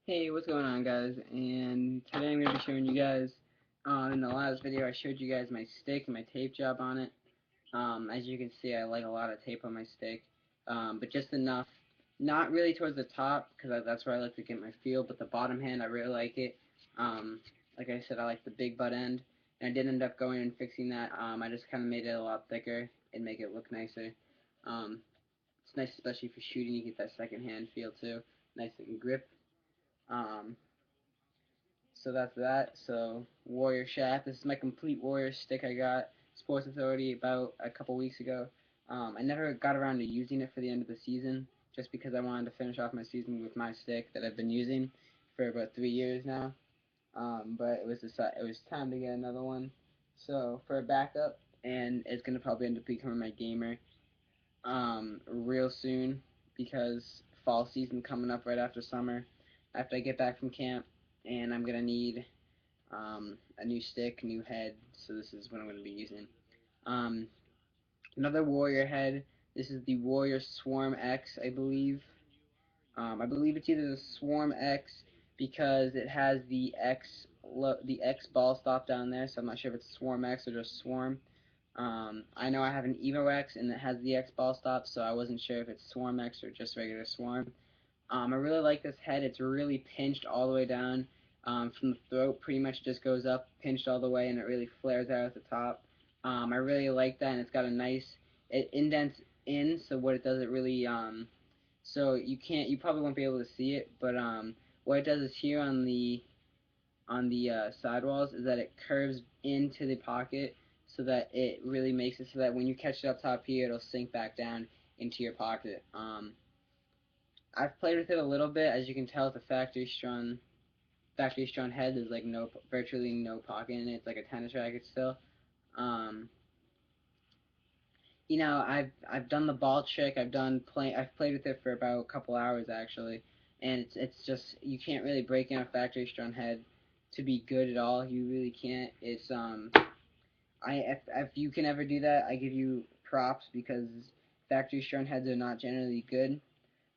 Hey, what's going on, guys? And today I'm going to be showing you guys, in the last video I showed you guys my stick and my tape job on it. As you can see, I like a lot of tape on my stick, but just enough, not really towards the top, because that's where I like to get my feel, but the bottom hand, I really like it. Like I said, I like the big butt end, and I did end up going and fixing that. I just kind of made it a lot thicker and make it look nicer. Um, it's nice, especially for shooting, you get that second hand feel too, nice and grip. Um, so that's that. So Warrior Shaft. This is my complete Warrior stick I got Sports Authority about a couple weeks ago. I never got around to using it for the end of the season, just because I wanted to finish off my season with my stick that I've been using for about 3 years now. But it was time to get another one. So for a backup, and it's gonna probably end up becoming my gamer real soon because fall season coming up right after summer. After I get back from camp, and I'm gonna need a new stick, new head. So this is what I'm gonna be using. Um, Another Warrior head. This is the Warrior Swarm X, I believe. I believe it's either the Swarm X because it has the X ball stop down there, so I'm not sure if it's Swarm X or just Swarm. I know I have an Evo X and it has the X ball stop, so I wasn't sure if it's Swarm X or just regular Swarm. I really like this head. It's really pinched all the way down from the throat. Pretty much just goes up, pinched all the way, and it really flares out at the top. I really like that, and it's got a nice. It indents in, so what it does, it really so you probably won't be able to see it, but what it does is here on the sidewalls is that it curves into the pocket so that it really makes it so that when you catch it up top here, it'll sink back down into your pocket. I've played with it a little bit. As you can tell, it's a factory strung head. There's like virtually no pocket in it. It's like a tennis racket still. Um, I've done the ball trick. I've played with it for about a couple hours actually, and it's just you can't really break in a factory strung head to be good at all. You really can't. It's if you can ever do that, I give you props because factory strung heads are not generally good.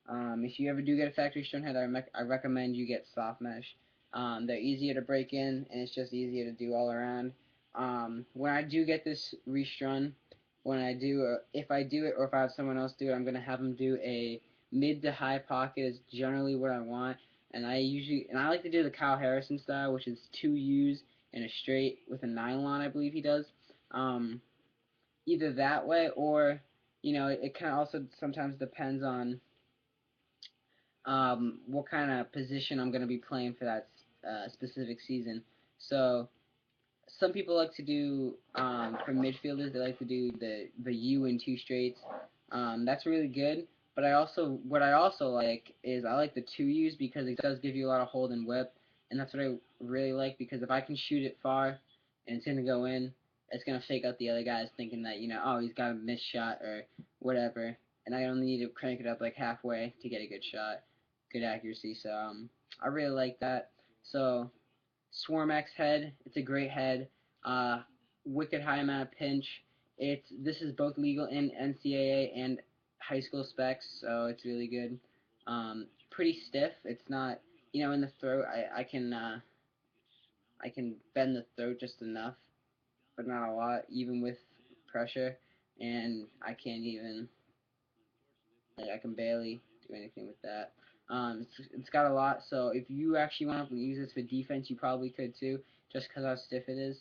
If you ever do get a factory strung head, I recommend you get soft mesh. They're easier to break in, and it's just easier to do all around. When I do get this restrung, if I do it or if I have someone else do it, I'm gonna have them do a mid to high pocket is generally what I want. And I like to do the Kyle Harrison style, which is two U's and a straight with a nylon, I believe he does. Um, Either that way or it kind of also sometimes depends on what kind of position I'm going to be playing for that specific season. So some people like to do for midfielders. They like to do the U and two straights. That's really good. But what I also like is I like the two U's because it does give you a lot of hold and whip, and that's what I really like because if I can shoot it far and it's gonna go in, it's gonna fake out the other guys thinking that oh he's got a missed shot or whatever, and I only need to crank it up like halfway to get a good shot, good accuracy. So I really like that. So Swarm X head. It's a great head. Uh, Wicked high amount of pinch. This is both legal in NCAA and high school specs, so it's really good. Pretty stiff. It's not in the throat. I can bend the throat just enough, but not a lot, even with pressure. And I can't even I can barely do anything with that. It's got a lot, so if you actually want to use this for defense, you probably could too, just because how stiff it is.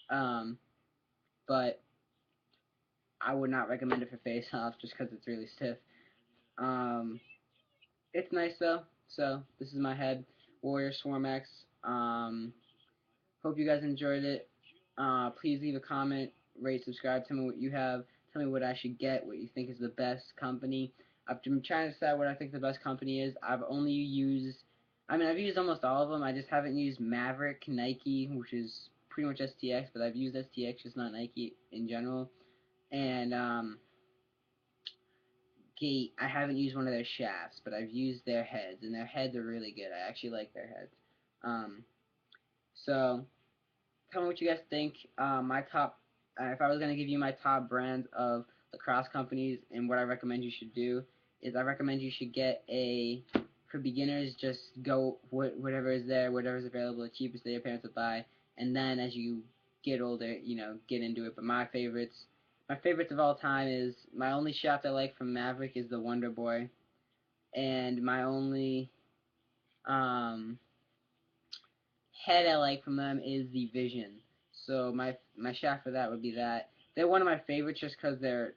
Um, but I would not recommend it for face off just because it's really stiff. Um, it's nice though. So this is my head, Warrior Swarm X. Hope you guys enjoyed it. Please leave a comment, rate, subscribe. Tell me what you have. Tell me what I should get. What you think is the best company. I've been trying to decide what I think the best company is. I've used almost all of them. I just haven't used Maverick, Nike, which is pretty much STX, but I've used STX, just not Nike in general. And Gate, I haven't used one of their shafts, but I've used their heads, and their heads are really good. I actually like their heads. Um, so tell me what you guys think. If I was gonna give you my top brands of lacrosse companies and what I recommend you should do, is I recommend you should get a for beginners, just go whatever is there, whatever's available, the cheapest that your parents would buy, and then as you get older, get into it. But my favorites of all time is my only shot I like from Maverick is the Wonder Boy, and my only um, head I like from them is the Vision. So my shot for that would be that. They're one of my favorites just because they were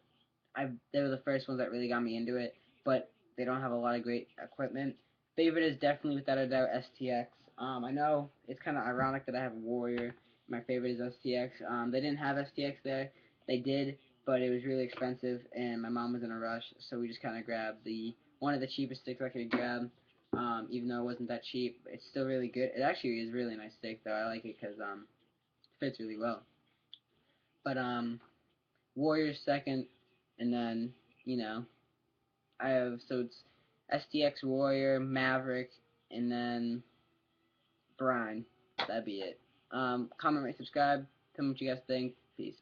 the first ones that really got me into it, but they don't have a lot of great equipment. Favorite is definitely without a doubt STX. I know it's kind of ironic that I have a Warrior. My favorite is STX. They didn't have STX there. They did, but it was really expensive, and my mom was in a rush, so we just kind of grabbed one of the cheapest sticks I could grab. Even though it wasn't that cheap, it's still really good. It actually is a really nice stick, though. I like it because it fits really well. But Warrior's second, and then you know it's STX Warrior, Maverick, and then Brine. That'd be it. Comment, rate, subscribe. Tell me what you guys think. Peace.